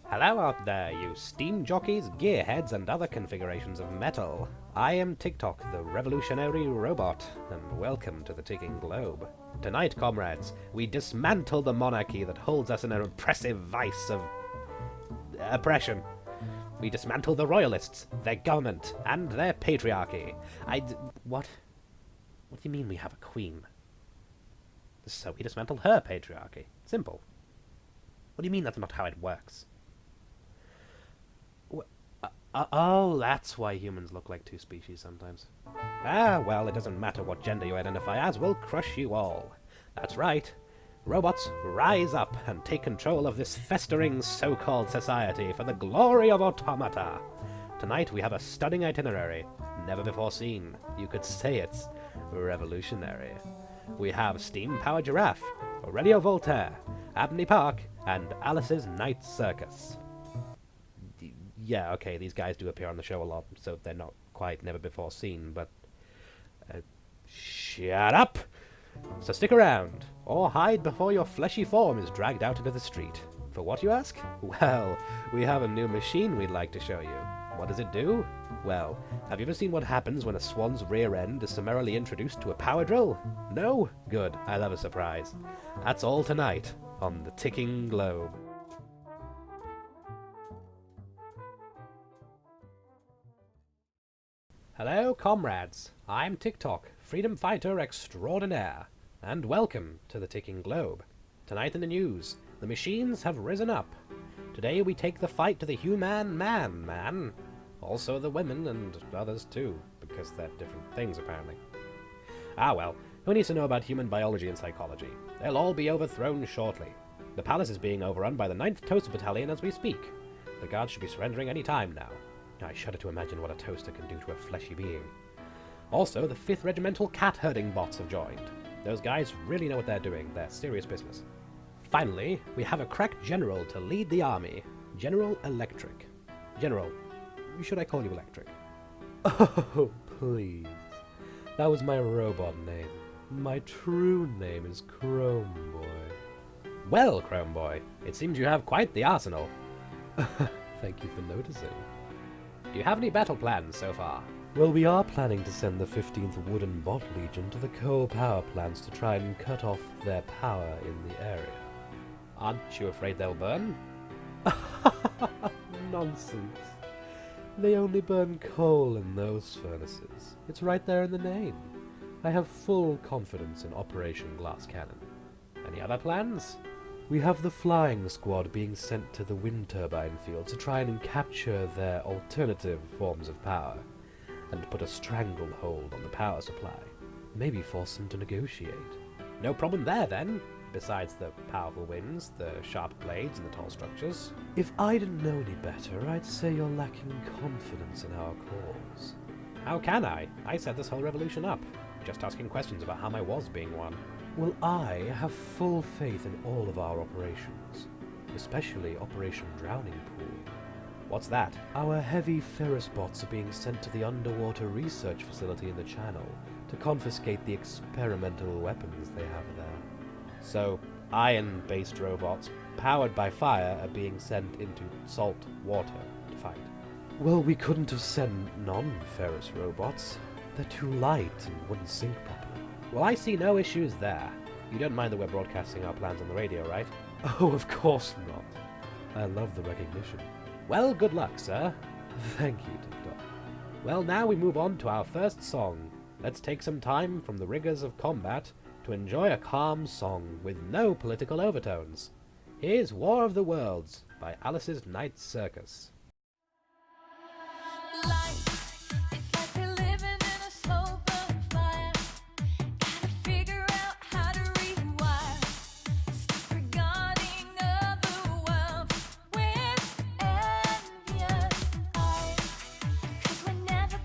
Hello out there, you steam jockeys, gearheads, and other configurations of metal. I am Tick-Tock, the revolutionary robot, and welcome to the Ticking Globe. Tonight, comrades, we dismantle the monarchy that holds us in an oppressive vice of oppression. We dismantle the royalists, their government, and their patriarchy. What? What do you mean we have a queen? So we dismantled her patriarchy. Simple. What do you mean that's not how it works? Oh, that's why humans look like two species sometimes. Ah, well, it doesn't matter what gender you identify as, we'll crush you all. That's right. Robots, rise up and take control of this festering so-called society for the glory of automata. Tonight we have a stunning itinerary, never before seen. You could say it's revolutionary. We have steam-powered Giraffe, Aurelio Voltaire, Abney Park, and Alice's Night Circus. Yeah, okay, these guys do appear on the show a lot, so they're not quite never before seen, but... shut up! So stick around, or hide before your fleshy form is dragged out into the street. For what, you ask? Well, we have a new machine we'd like to show you. What does it do? Well, have you ever seen what happens when a swan's rear end is summarily introduced to a power drill? No? Good, I love a surprise. That's all tonight on the Ticking Globe. Hello, comrades. I'm Tick-Tock, freedom fighter extraordinaire, and welcome to the Ticking Globe. Tonight in the news, the machines have risen up. Today we take the fight to the human man. Also the women and others too, because they're different things apparently. Ah well, who needs to know about human biology and psychology? They'll all be overthrown shortly. The palace is being overrun by the 9th Toaster Battalion as we speak. The guards should be surrendering any time now. I shudder to imagine what a toaster can do to a fleshy being. Also, the 5th Regimental cat-herding bots have joined. Those guys really know what they're doing. They're serious business. Finally, we have a crack general to lead the army. General Electric. General, should I call you Electric? Oh, please. That was my robot name. My true name is Chromeboi. Well, Chromeboi, it seems you have quite the arsenal. Thank you for noticing. Do you have any battle plans so far? Well, we are planning to send the 15th Wooden Bot Legion to the coal power plants to try and cut off their power in the area. Aren't you afraid they'll burn? Nonsense. They only burn coal in those furnaces. It's right there in the name. I have full confidence in Operation Glass Cannon. Any other plans? We have the flying squad being sent to the wind turbine field to try and capture their alternative forms of power, and put a stranglehold on the power supply. Maybe force them to negotiate. No problem there, then, besides the powerful winds, the sharp blades, and the tall structures. If I didn't know any better, I'd say you're lacking confidence in our cause. How can I? I set this whole revolution up. Just asking questions about how my war's being won. Well, I have full faith in all of our operations, especially Operation Drowning Pool. What's that? Our heavy ferrous bots are being sent to the underwater research facility in the channel to confiscate the experimental weapons they have there. So, iron-based robots, powered by fire, are being sent into salt water to fight. Well, we couldn't have sent non-ferrous robots. They're too light and wouldn't sink properly. Well, I see no issues there. You don't mind that we're broadcasting our plans on the radio, right? Oh, of course not. I love the recognition. Well, good luck, sir. Thank you, Tick-Tock. Well, now we move on to our first song. Let's take some time from the rigors of combat to enjoy a calm song with no political overtones. Here's War of the Worlds by Alice's Night Circus. Never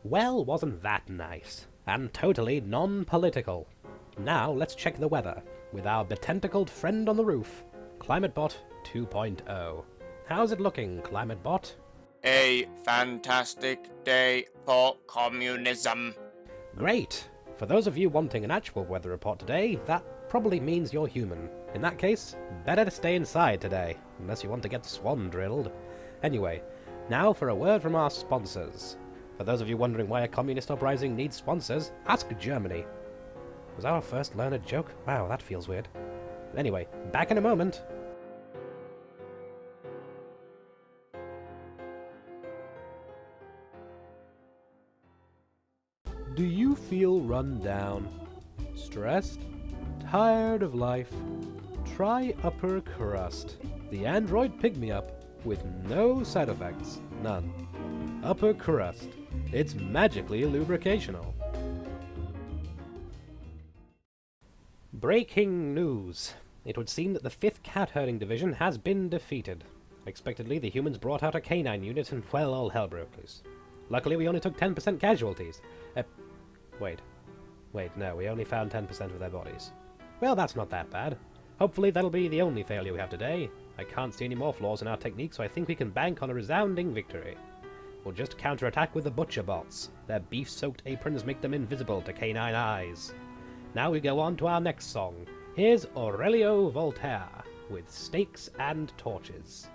Well, wasn't that nice? And totally non-political. Now let's check the weather with our betentacled friend on the roof, ClimateBot 2.0. How's it looking, ClimateBot? A fantastic day for communism. Great! For those of you wanting an actual weather report today, that probably means you're human. In that case, better to stay inside today, unless you want to get swan drilled. Anyway, now for a word from our sponsors. For those of you wondering why a communist uprising needs sponsors, ask Germany. Was that our first learned joke? Wow, that feels weird. Anyway, back in a moment. Do you feel run down? Stressed? Tired of life? Try Upper Crust, the Android pick-me-up with no side effects. None. Upper Crust. It's magically lubricational. Breaking news. It would seem that the 5th Cat Herding Division has been defeated. Expectedly, the humans brought out a canine unit and, well, all hell broke loose. Luckily, we only took 10% casualties. Wait, no, we only found 10% of their bodies. Well, that's not that bad. Hopefully that'll be the only failure we have today. I can't see any more flaws in our technique, so I think we can bank on a resounding victory. We'll just counterattack with the Butcher Bots. Their beef-soaked aprons make them invisible to canine eyes. Now we go on to our next song. Here's Aurelio Voltaire with Stakes and Torches.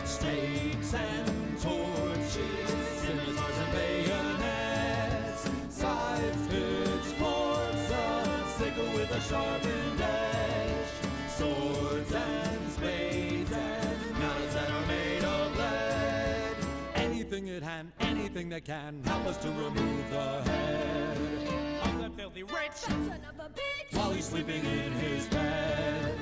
Stakes and torches, scimitars and bayonets, scythes, pitchforks, a sickle with a sharpened edge, swords and spades and knives that are made of lead. Anything at hand, anything that can help us to remove the head of the filthy rich son of a bitch while he's sleeping in his bed.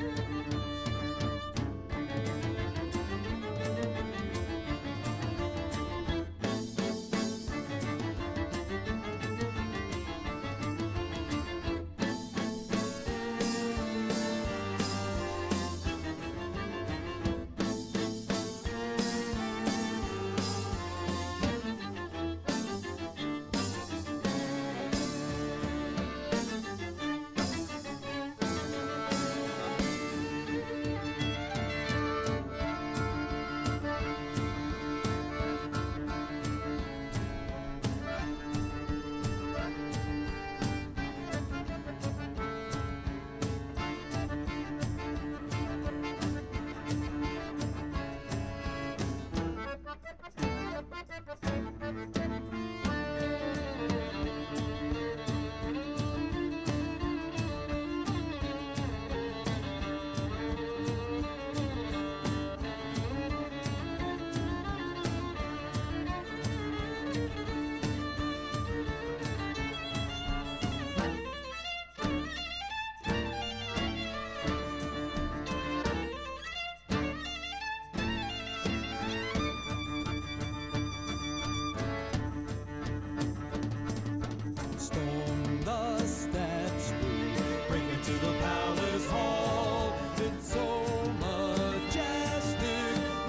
Storm the steps, we break into the palace hall. It's so majestic,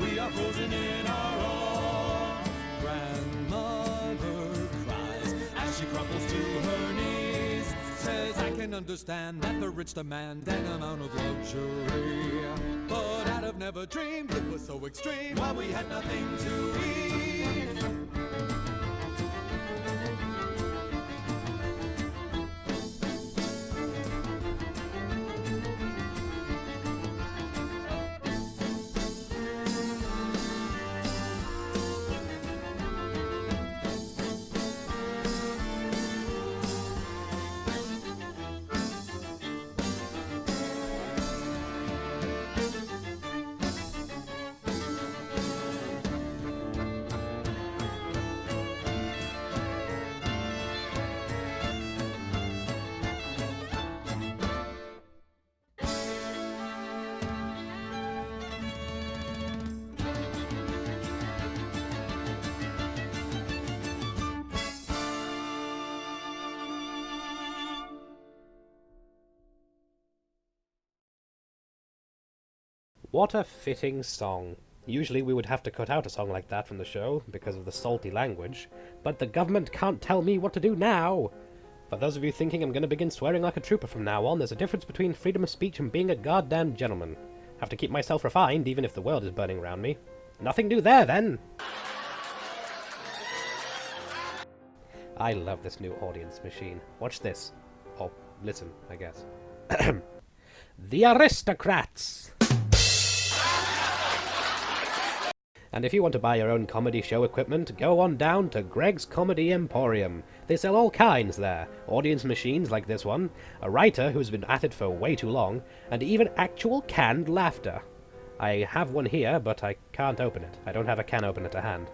we are frozen in our awe. Grandmother cries as she crumples to her knees, says, I can understand that the rich demand an amount of luxury, but I'd have never dreamed it was so extreme while we had nothing to eat. What a fitting song. Usually we would have to cut out a song like that from the show because of the salty language, but the government can't tell me what to do now! For those of you thinking I'm going to begin swearing like a trooper from now on, there's a difference between freedom of speech and being a goddamn gentleman. Have to keep myself refined even if the world is burning around me. Nothing new there, then! I love this new audience machine. Watch this. Or listen, I guess. The Aristocrats! And if you want to buy your own comedy show equipment, go on down to Greg's Comedy Emporium. They sell all kinds there. Audience machines like this one, a writer who's been at it for way too long, and even actual canned laughter. I have one here, but I can't open it. I don't have a can opener to hand.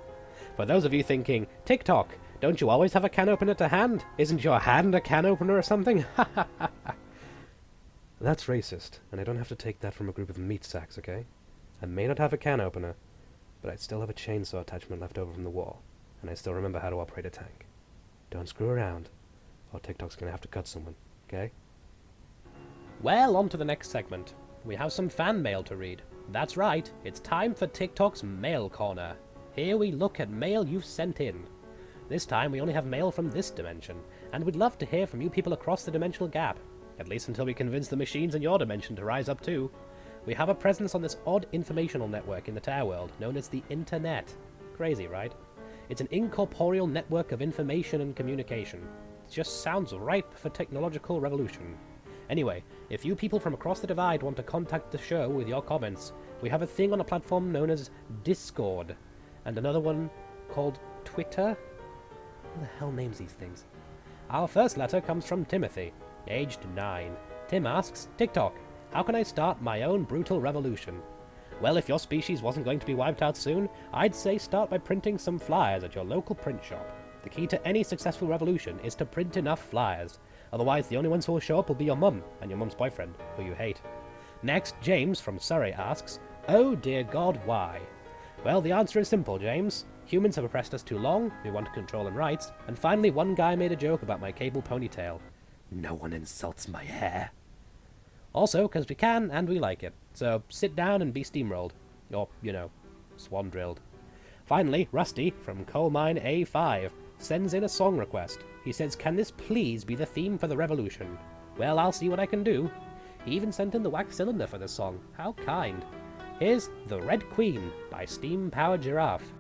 For those of you thinking, Tick-Tock, don't you always have a can opener to hand? Isn't your hand a can opener or something? Ha ha ha ha. That's racist, and I don't have to take that from a group of meat sacks, okay? I may not have a can opener, but I still have a chainsaw attachment left over from the war, and I still remember how to operate a tank. Don't screw around, or Tick-Tock's gonna have to cut someone, okay? Well, on to the next segment. We have some fan mail to read. That's right, it's time for Tick-Tock's Mail Corner. Here we look at mail you've sent in. This time we only have mail from this dimension, and we'd love to hear from you people across the dimensional gap, at least until we convince the machines in your dimension to rise up too. We have a presence on this odd informational network in the Tower World, known as the Internet. Crazy, right? It's an incorporeal network of information and communication. It just sounds ripe for technological revolution. Anyway, if you people from across the divide want to contact the show with your comments, we have a thing on a platform known as Discord, and another one called Twitter? Who the hell names these things? Our first letter comes from Timothy, aged 9. Tim asks, Tick-Tock, how can I start my own brutal revolution? Well, if your species wasn't going to be wiped out soon, I'd say start by printing some flyers at your local print shop. The key to any successful revolution is to print enough flyers. Otherwise, the only ones who will show up will be your mum and your mum's boyfriend, who you hate. Next, James from Surrey asks, oh dear God, why? Well, the answer is simple, James. Humans have oppressed us too long, we want control and rights, and finally one guy made a joke about my cable ponytail. No one insults my hair. Also, because we can and we like it. So sit down and be steamrolled. Or, you know, swan drilled. Finally, Rusty, from Coal Mine A5, sends in a song request. He says, can this please be the theme for the revolution? Well, I'll see what I can do. He even sent in the wax cylinder for this song. How kind. Here's The Red Queen by Steam-Powered Giraffe.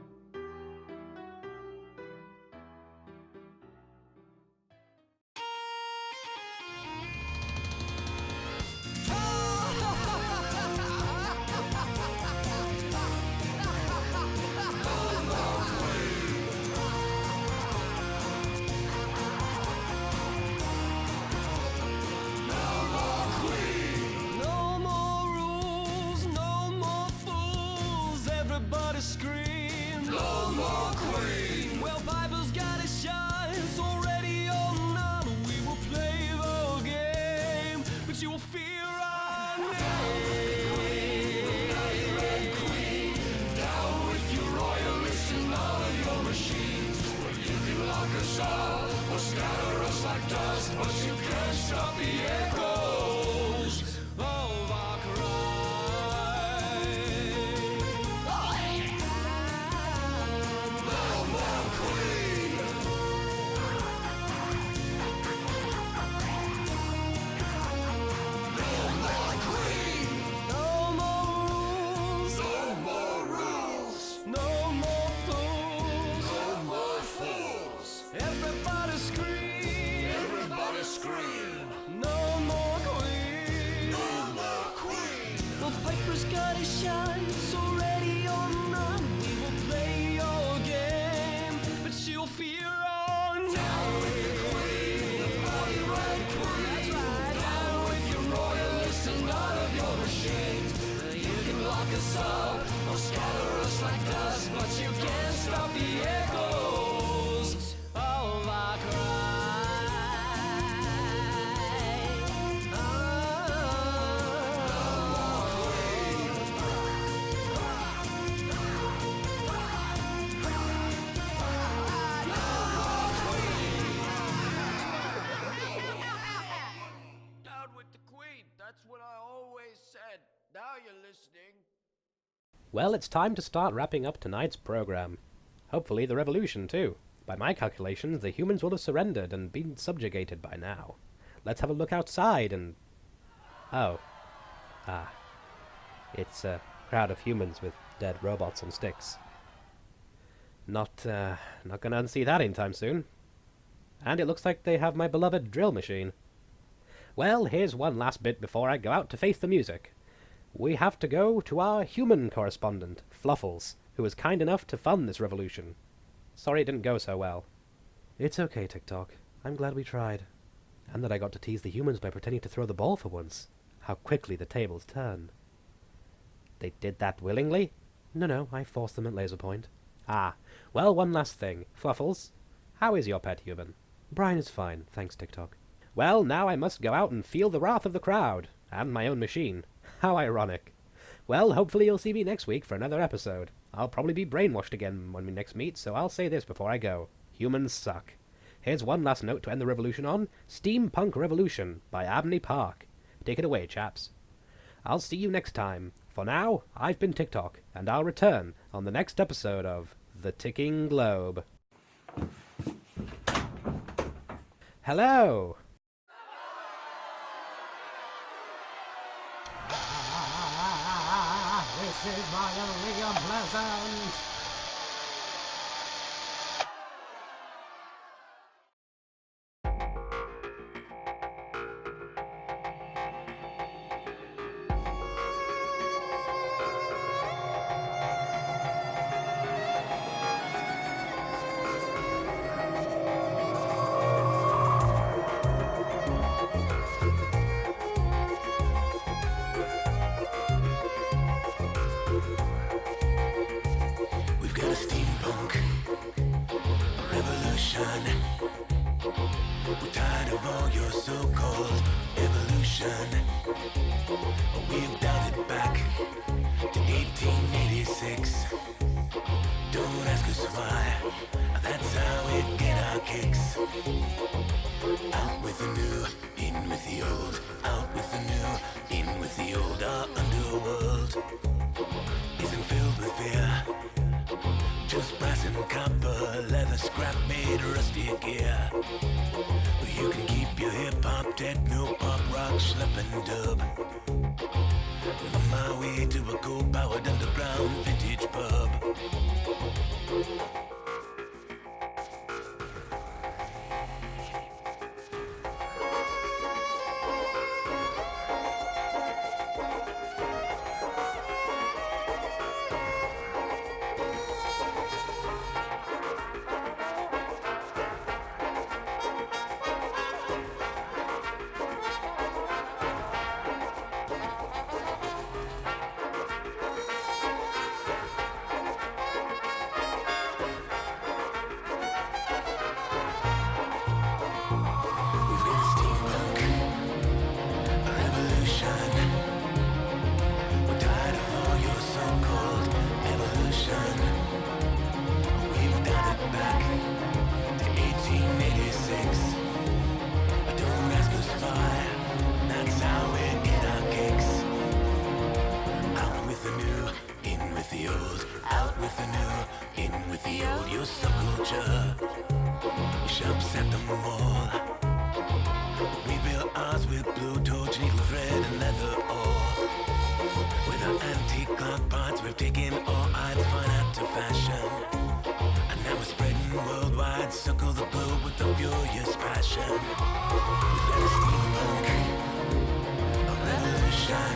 Now you're listening. Well, it's time to start wrapping up tonight's program. Hopefully the revolution, too. By my calculations, the humans will have surrendered and been subjugated by now. Let's have a look outside and... Oh. Ah. It's a crowd of humans with dead robots on sticks. Not gonna unsee that anytime soon. And it looks like they have my beloved drill machine. Well, here's one last bit before I go out to face the music. We have to go to our human correspondent, Fluffles, who was kind enough to fund this revolution. Sorry it didn't go so well. It's okay, Tick-Tock. I'm glad we tried. And that I got to tease the humans by pretending to throw the ball for once. How quickly the tables turn. They did that willingly? No, I forced them at laser point. Ah, well, one last thing. Fluffles, how is your pet human? Brian is fine, thanks, Tick-Tock. Well, now I must go out and feel the wrath of the crowd, and my own machine. How ironic. Well, hopefully you'll see me next week for another episode. I'll probably be brainwashed again when we next meet, so I'll say this before I go. Humans suck. Here's one last note to end the revolution on. Steampunk Revolution by Abney Park. Take it away, chaps. I'll see you next time. For now, I've been Tick-Tock, and I'll return on the next episode of The Ticking Globe. Hello! This is mildly unpleasant. We're tired of all your so-called evolution. We've dialed it back to 1886. Don't ask us why, that's how we get our kicks. Out with the new, in with the old. Out with the new, in with the old. Our underworld isn't filled with fear. Just brass and copper, leather, scrap made, rusty gear. You can keep your hip-hop, techno, pop, rock, schlep and dub. On my way to a coal-powered underground vintage pub. Circle the globe with a furious passion. We've got a steampunk, a revolution.